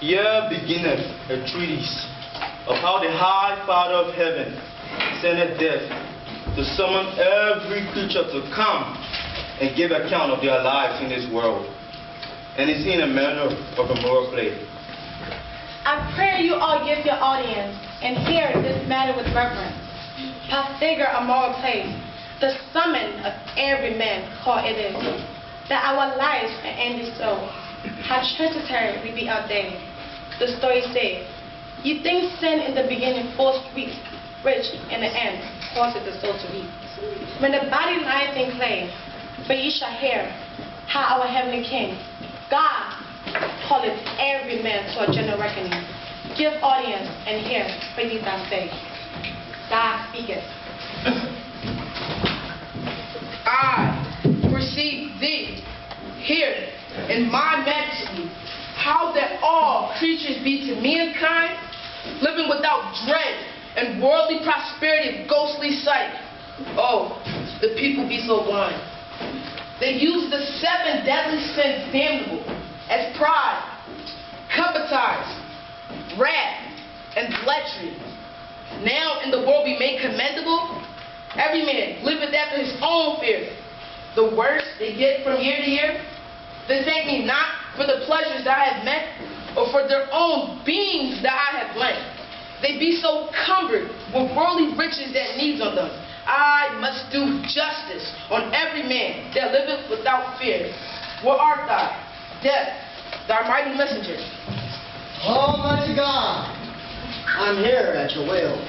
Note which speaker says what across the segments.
Speaker 1: Here beginneth a treatise of how the High Father of heaven sendeth death to summon every creature to come and give account of their lives in this world, and is in a manner of a moral play.
Speaker 2: I pray you all give your audience and hear this matter with reverence. I figure a moral play, the summon of every man called it is, that our lives may end it so. How transitory we be our day. The story says, you think sin in the beginning forced weak, rich in the end causes the soul to weep. When the body lies in clay, for ye shall hear how our heavenly King, God, calleth every man to a general reckoning. Give audience and hear for ye that say, God speaketh.
Speaker 3: I perceive thee here in my majesty, how that all creatures be to mankind, living without dread and worldly prosperity of ghostly sight. Oh, the people be so blind. They use the 7 deadly sins damnable as pride, covetise, wrath, and lechery. Now in the world be made commendable, every man liveth after his own fears. The worse they get from year to year, they thank me not for the pleasures that I have met, or for their own beings that I have lent. They be so cumbered with worldly riches that needs on them. I must do justice on every man that liveth without fear. Where art thou, death, thy mighty messenger?
Speaker 4: Almighty God, I'm here at your will.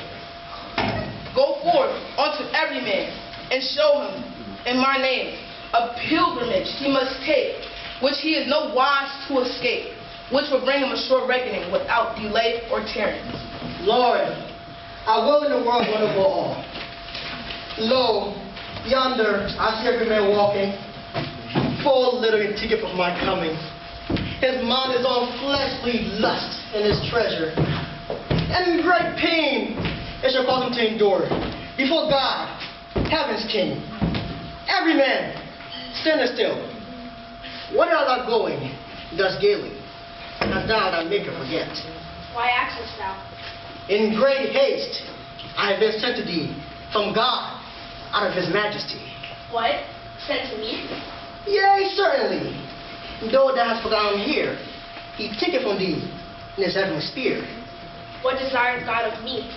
Speaker 3: Go forth unto every man, and show him, in my name, a pilgrimage he must take, which he is no wise to escape, which will bring him a short reckoning without delay or tarrying.
Speaker 4: Lord, I will in the world wonderful all. Lo, yonder I see every man walking, full littering ticket for my coming. His mind is on fleshly lust and his treasure, and in great pain it shall cause him to endure before God, heaven's King. Every man, stand still. What art thou going thus gaily, as thou thy maker forget?
Speaker 2: Why askest thou?
Speaker 4: In great haste I have been sent to thee from God, out of his majesty.
Speaker 2: What? Sent to me?
Speaker 4: Yea, certainly. Though thou hast forgotten here, he taketh from thee in his heavenly spear.
Speaker 2: What desires God of me?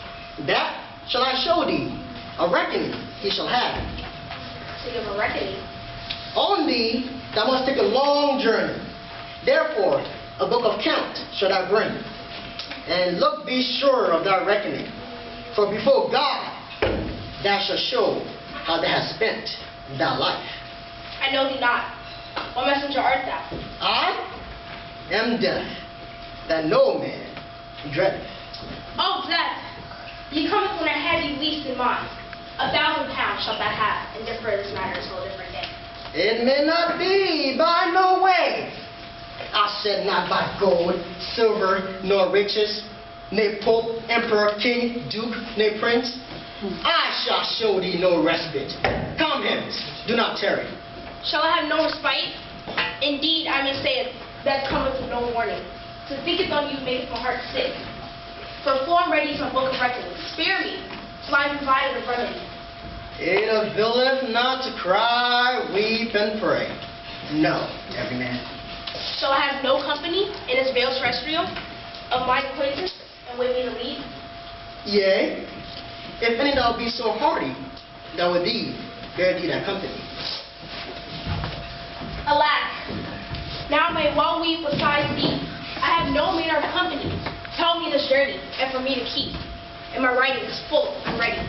Speaker 4: That shall I show thee, a reckoning he shall have.
Speaker 2: To give a reckoning?
Speaker 4: On thee thou must take a long journey. Therefore, a book of count shall thou bring. And look, be sure of thy reckoning. For before God thou shalt show how thou hast spent thy life.
Speaker 2: I know thee not. What messenger art thou?
Speaker 4: I am death, that no man dreadeth.
Speaker 2: Oh, death! Ye cometh when I had thee least in mind. 1,000 pounds shalt thou have, and differ this matter is a whole different day.
Speaker 4: It may not be, by no way. I said not by gold, silver, nor riches, nay pope, emperor, king, duke, nay prince. I shall show thee no respite. Come hence, do not tarry.
Speaker 2: Shall I have no respite? Indeed, I may say it, that cometh with no warning. To think it on you maketh my heart sick. Perform ready some book of reckoning. Spare me, till I am provided a remedy.
Speaker 4: It availeth not to cry, weep, and pray. No, every man.
Speaker 2: Shall I have no company in this veil terrestrial of my acquaintance, and with me to lead?
Speaker 4: Yea, if any thou be so hardy, that with thee bear thee that company.
Speaker 2: Alack, now I may well weep beside thee. I have no manner of company. Tell me this journey, and for me to keep. And my writing is full and ready.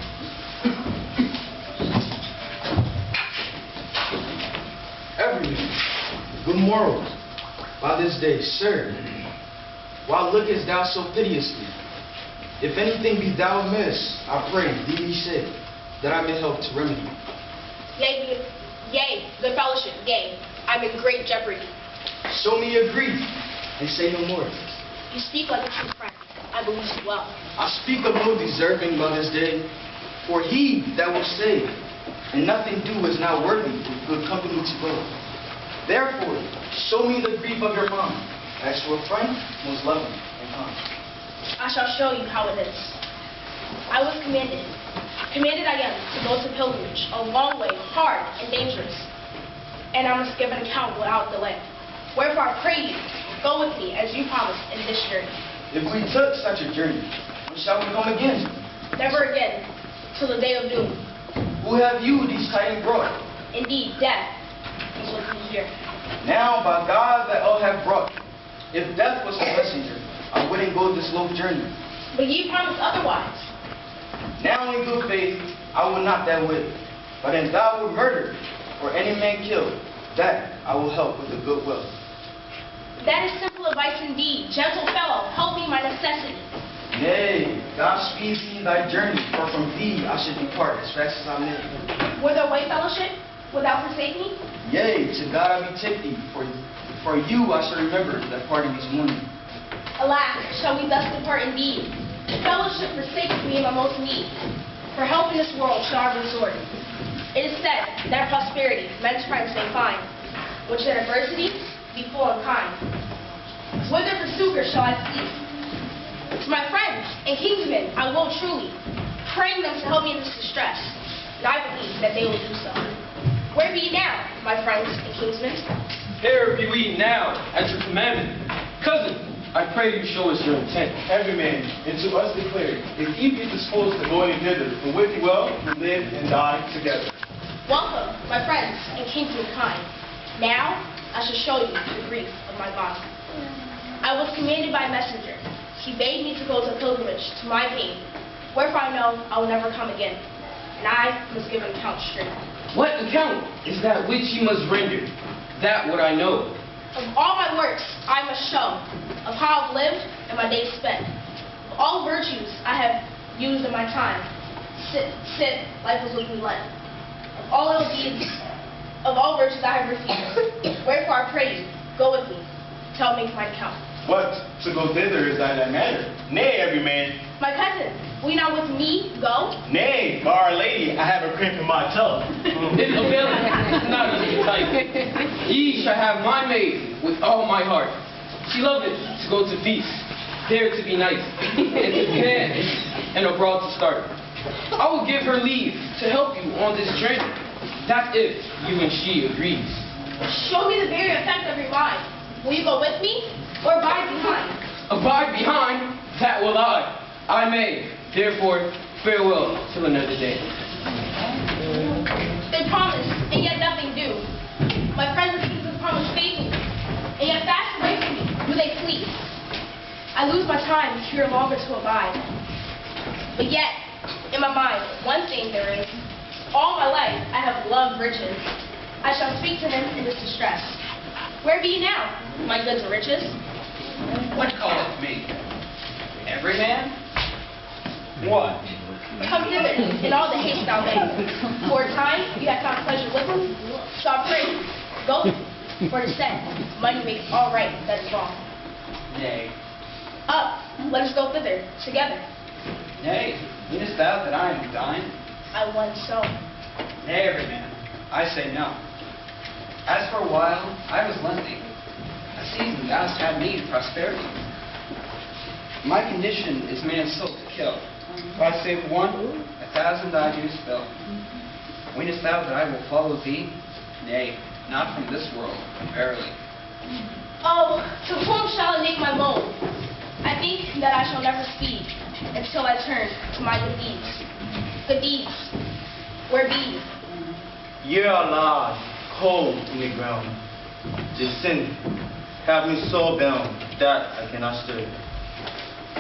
Speaker 1: Everyman, good morrow. By this day, sir, why lookest thou so piteously? If anything be thou amiss, I pray, thee be said, that I may help to remedy.
Speaker 2: Yea, good fellowship, yea, I'm in great jeopardy.
Speaker 1: Show me your grief, and say no more.
Speaker 2: You speak like a true friend. I believe you well.
Speaker 1: I speak of no deserving by this day, for he that will stay, and nothing do is not worthy with good company to go. Therefore, show me the grief of your mind, As for a friend, most loving and kind.
Speaker 5: I shall show you how it is. I was commanded I am, to go to pilgrimage, a long way, hard and dangerous. And I must give an account without delay. Wherefore I pray you, go with me as you promised in this journey.
Speaker 1: If we took such a journey, when shall we come again?
Speaker 5: Never again, till the day of doom.
Speaker 1: Who have you these tidings brought?
Speaker 5: Indeed, death is what you hear.
Speaker 1: Now, by God that all have brought, if death was a messenger, I wouldn't go this long journey.
Speaker 5: But ye promised otherwise.
Speaker 1: Now in good faith, I will not that way. But in thou wilt murder, or any man kill, that I will help with a good will.
Speaker 5: That is simple advice indeed. Gentle fellow, help me my necessity.
Speaker 1: Nay, God speed thee in thy journey, for from thee I should depart as fast as I may.
Speaker 5: Were there white fellowship, without forsake me?
Speaker 1: Yea, to God I betake thee, for you I shall remember that parting this morning.
Speaker 5: Alas, shall we thus depart indeed? Fellowship forsakes me in my most need. For help in this world shall I resort. It is said that prosperity men's friends may find, which in adversity be full and kind. Whither for succor shall I seek? To my friends and kinsmen I will truly, praying them to help me in this distress, and I believe that they will do so. Where be ye now, my friends and kinsmen?
Speaker 6: Here be we now, at your commandment. Cousin, I pray you show us your intent.
Speaker 7: Every man, and to us declared, if ye be disposed to go any thither, and with you well, we live and die together.
Speaker 5: Welcome, my friends and kinsmen kind. Now I shall show you the grief of my body. I was commanded by a messenger. He bade me to go to pilgrimage to my pain. Wherefore I know I will never come again, and I must give an account straight.
Speaker 6: What account is that which ye must render? That what I know.
Speaker 5: Of all my works I must show, of how I've lived and my days spent, of all virtues I have used in my time, sit, life was with me led, of all ill deeds, of all virtues I have refused. Wherefore I pray you, go with me, tell me my account.
Speaker 7: What? To go thither is that matter? Nay, every man.
Speaker 5: My cousin, will you not with me go?
Speaker 7: Nay, by Our Lady, I have a cramp in my toe.
Speaker 6: It availeth not of your type. Ye shall have my maid with all my heart. She loveth to go to feasts, there to be nice, and to dance, and abroad to start. I will give her leave to help you on this journey. That's if you and she agrees.
Speaker 5: Show me the very effect of your mind. Will you go with me, or abide behind?
Speaker 6: Abide behind, that will I. I may, therefore, farewell till another day.
Speaker 5: They promise, and yet nothing do. My friends and kinsmen promise faithfully, and yet fast away from me do they flee. I lose my time here longer to abide. But yet, in my mind, one thing there is. All my life I have loved riches. I shall speak to them in this distress. Where be ye now, my goods and riches?
Speaker 8: What calleth me? Everyman? What?
Speaker 5: Come thither in all the haste thou make. For a time you have found pleasure with me, so I pray you, go, for it is said, money makes all right that is wrong.
Speaker 8: Nay.
Speaker 5: Up, let us go thither, together.
Speaker 8: Nay, meanest thou that I am thine?
Speaker 5: I once so.
Speaker 8: Nay, everyman, I say no. As for a while, I was lending. A season thou hast had me in prosperity. My condition is man's soul to kill. If I save one, 1,000 I do spill. Weenest thou that I will follow thee? Nay, not from this world, verily.
Speaker 5: Oh, to whom shall I make my moan? I think that I shall never speak until I turn to my good deeds. Good deeds, where be ye?
Speaker 1: Ye are alive, cold in the ground. The sin have me so bound that I cannot stir.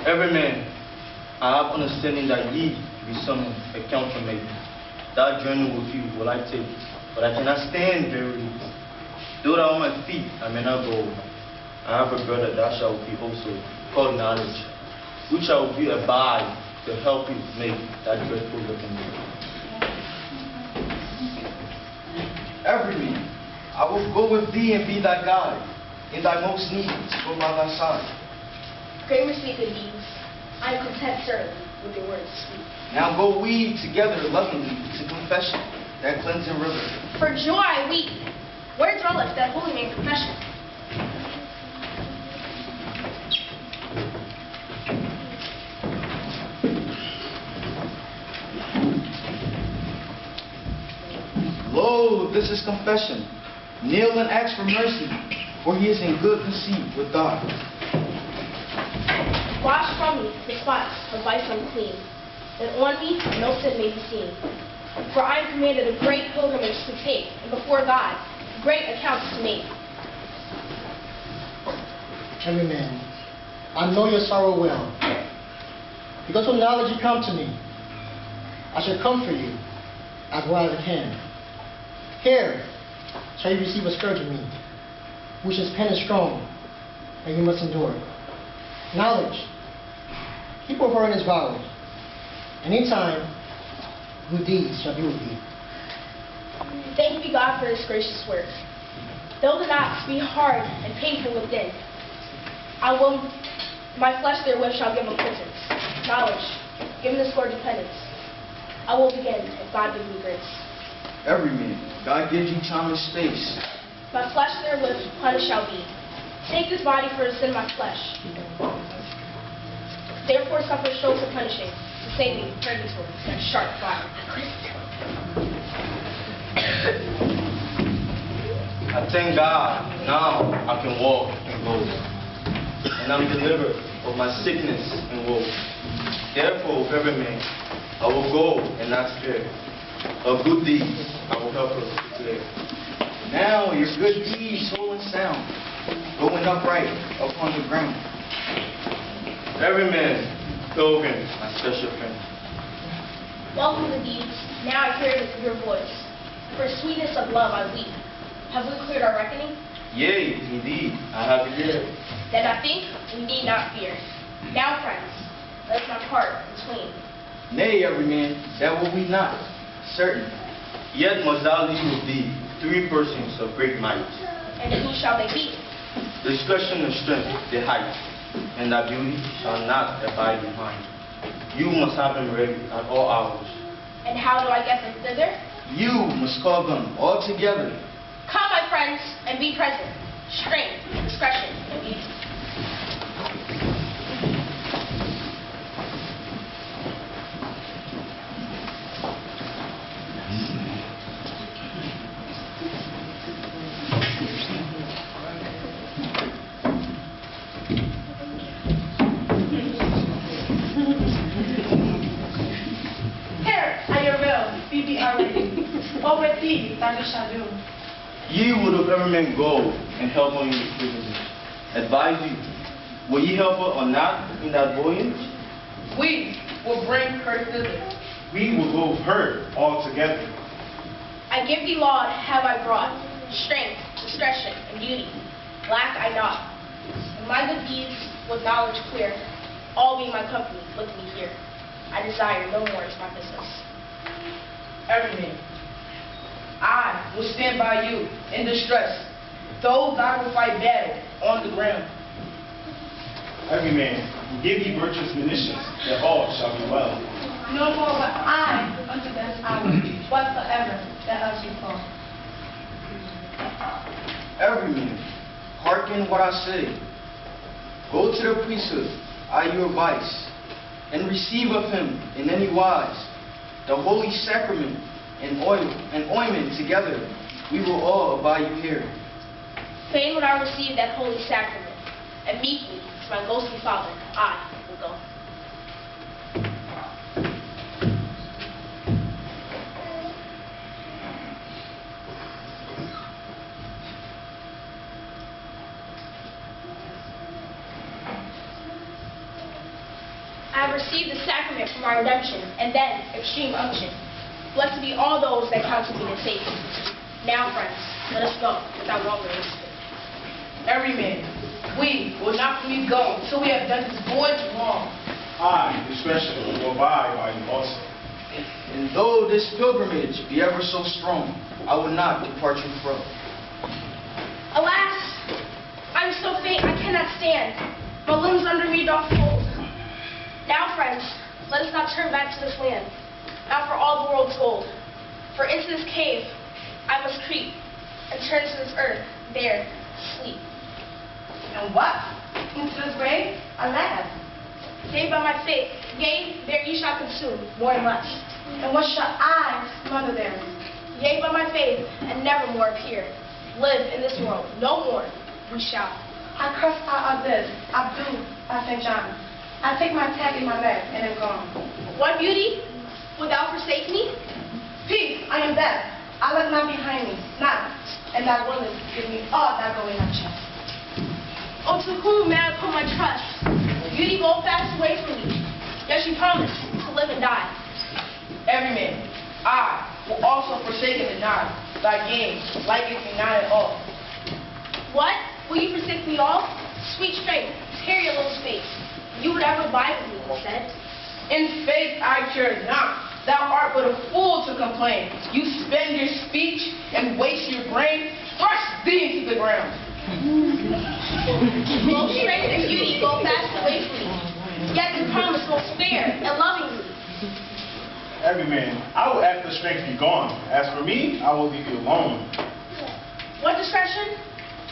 Speaker 1: Every man, I have understanding that ye be someone a countermate. That journey with you will I take, but I cannot stand verily. Though that on my feet I may not go, I have a brother that shall be also called knowledge, which shall be abide to help you make that dreadful looking man. Every man, I will go with thee and be thy guide, in thy most need to go by thy side.
Speaker 5: Great mercy, good deeds. I am content, certainly, with your words sweet.
Speaker 1: Now go we together lovingly to confession, that cleansing river.
Speaker 5: For joy I weep. Where dwelleth that holy man confession?
Speaker 1: this is confession. Kneel and ask for mercy, for he is in good conceit with God.
Speaker 5: Wash from me the spots of vice unclean, and on me no sin may be seen. For I am commanded a great pilgrimage to take, and before God, great accounts to make.
Speaker 4: Everyman, I know your sorrow well. Because with knowledge you come to me, I shall comfort you as well as I can. Here shall you receive a scourge of me, which is pen and strong, and you must endure. Knowledge, keep over in his vows. Anytime, good deeds shall be with you.
Speaker 5: Thank be God for his gracious work. Though the knots be hard and painful within, my flesh therewith shall give repentance. Knowledge, give me the scourge of penance. I will begin if God gives me grace.
Speaker 1: Everyman, God gives you time and space.
Speaker 5: My flesh therewith punished shall be. Take this body for the sin of my flesh. Therefore suffer strokes of punishing, to save me from purgatory and sharp fire.
Speaker 1: I thank God now I can walk and go, and I'm delivered of my sickness and woe. Therefore, everyman, I will go and not spare. Of good deeds I will help her to declare. Now your good deeds whole and sound, going upright upon the ground. Every man, pilgrim, my special friend.
Speaker 5: Welcome the deeds, now I hear your voice. For sweetness of love I weep. Have we cleared our reckoning?
Speaker 1: Yea, indeed, I have it here.
Speaker 5: Then I think we need not fear. Now, friends, let us not part between.
Speaker 1: Nay, every man, that will we not, certain. Yet must thou leave with thee 3 persons of great might.
Speaker 5: And who shall they be?
Speaker 1: Discretion and strength, their height, and thy beauty shall not abide behind. You must have them ready at all hours.
Speaker 5: And how do I get them thither?
Speaker 1: You must call them all together.
Speaker 5: Come, my friends, and be present. Strength, discretion, and beauty.
Speaker 2: What with thee that we shall do?
Speaker 1: Ye would have ever men go and help on your pilgrimage. Advise you, will ye help her or not in that voyage?
Speaker 3: We will bring her thither.
Speaker 7: We will go with her all together.
Speaker 5: I give thee laud have I brought, strength, discretion, and beauty. Lack I not. And my good deeds with knowledge clear, all being my company with me here. I desire no more is my business.
Speaker 3: Everyman, I will stand by you in distress, though thou will fight battle on the ground.
Speaker 7: Every man will give you virtuous munitions, that all shall be well.
Speaker 2: No more will I unto this hour, whatsoever that else you call.
Speaker 1: Every man, hearken what I say. Go to the priesthood, I your advice, and receive of him in any wise the holy sacrament and oil and ointment together. We will all abide you here.
Speaker 5: Fain would I receive that holy sacrament, and meekly to my ghostly father I will go. I have received the sacrament for my redemption, and then extreme unction. Blessed be all those that count to be the safety. Now, friends, let us go without longer wasting.
Speaker 3: Everyman, we will not leave go till we have done this voyage wrong.
Speaker 7: I, discretion, will abide by you also.
Speaker 1: And though this pilgrimage be ever so strong, I will not depart you from.
Speaker 5: Alas, I am so faint I cannot stand. My limbs under me doth fold. Now, friends, let us not turn back to this land, not for all the world's gold. For into this cave I must creep, and turn to this earth, there, sleep.
Speaker 2: And what? Into this grave? Alas.
Speaker 5: Saved by my faith, yea, there ye shall consume, more and less.
Speaker 2: And what shall I smother there?
Speaker 5: yea, by my faith, and nevermore appear. Live in this world, no more we shall.
Speaker 2: I curse out of this, Abdul, by St. John. I take my tag in my bag and am gone.
Speaker 5: What beauty? Wilt thou forsake me?
Speaker 2: Peace, I am dead. I look not behind me, not, and thy willingness give me all that go in my chest.
Speaker 5: Oh, to whom may I put my trust? Beauty will fast away from me, yet she promised to live and die.
Speaker 3: Every man, I will also forsake and deny thy gains, like it me not at all.
Speaker 5: What? Will you forsake me all? Sweet strength, tear your little space. You would ever abide with me, he said.
Speaker 3: In faith I care not. Thou art but a fool to complain. You spend your speech and waste your brain. Thrust thee into the ground.
Speaker 5: Both strength and beauty go fast away from me, yet the promise will spare and lovingly.
Speaker 7: Every man, I will act the strength be gone. As for me, I will leave you alone.
Speaker 5: What discretion?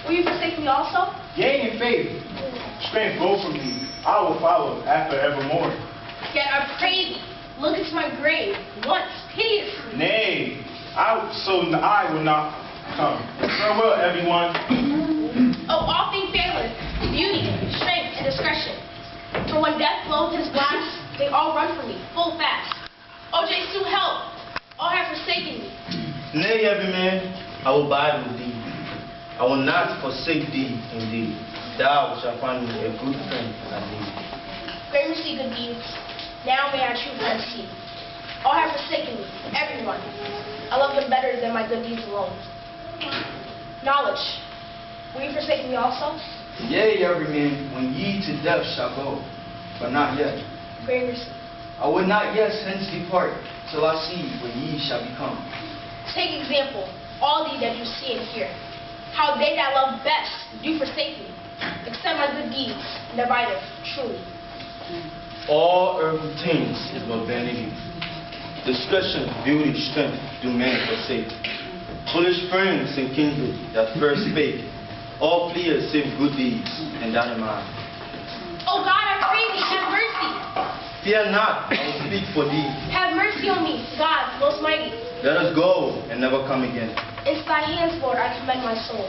Speaker 5: Will you forsake me also?
Speaker 7: Yea, in faith, strength go from me. I will follow after evermore.
Speaker 5: Yet I pray thee, look into my grave once piteously.
Speaker 7: Nay, I will not come. Farewell, everyone.
Speaker 5: Oh, all things faileth, beauty, strength, and discretion. For when death blows his blast, they all run from me, full fast. O Jesu, help! All have forsaken me.
Speaker 1: Nay, every man, I will abide with thee. I will not forsake thee indeed. Thou shalt find me a good friend at need.
Speaker 5: Great mercy, good deeds. Now may our true friends see. All have forsaken me, everyone. I love them better than my good deeds alone. Knowledge, will you forsake me also?
Speaker 1: Yea, every man, when ye to death shall go, but not yet.
Speaker 5: Great mercy.
Speaker 1: I will not yet hence depart, till I see what ye shall become.
Speaker 5: Take example, all these that you see and hear, how they that love best do forsake me, accept my good deeds, and abideth truly.
Speaker 1: All earthly things is but vanity. Discretion, beauty, strength do men forsake. Foolish friends and kindred that first spake, all fleeth save good deeds, and that am I.
Speaker 5: Oh God, I pray thee, have mercy.
Speaker 1: Fear not, I will speak for thee.
Speaker 5: Have mercy on me, God, most mighty.
Speaker 1: Let us go and never come again.
Speaker 5: Into thy hands, Lord, I commend my soul.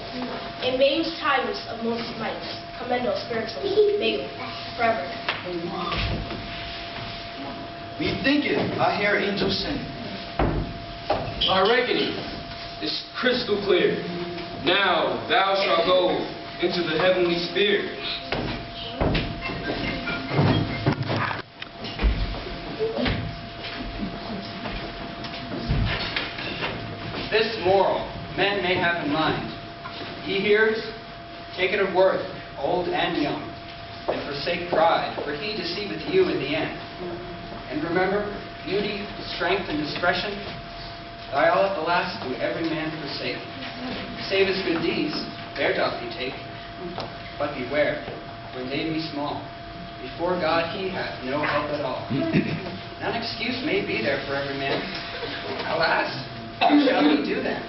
Speaker 5: In May's tires of most might, commendo spiritually, daily, forever.
Speaker 1: Methinketh I hear angels sing.
Speaker 6: My reckoning is crystal clear. Now thou shalt go into the heavenly sphere.
Speaker 8: This moral men may have in mind. He hears, take it of worth, old and young, and forsake pride, for he deceiveth you in the end. And remember, beauty, strength, and discretion, thy all at the last do every man forsake. Save his good deeds, there doth he take. But beware, when they be small, before God he hath no help at all. None excuse may be there for every man. Alas, what shall he do then?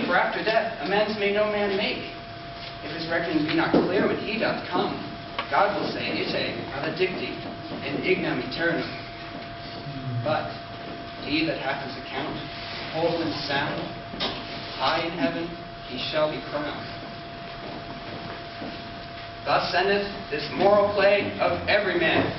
Speaker 8: For after death amends may no man make. If his reckoning be not clear when he doth come, God will say, Ite maledicti, in ignam aeternum. But he that hath his account whole and sound, high in heaven he shall be crowned. Thus endeth this moral play of every man.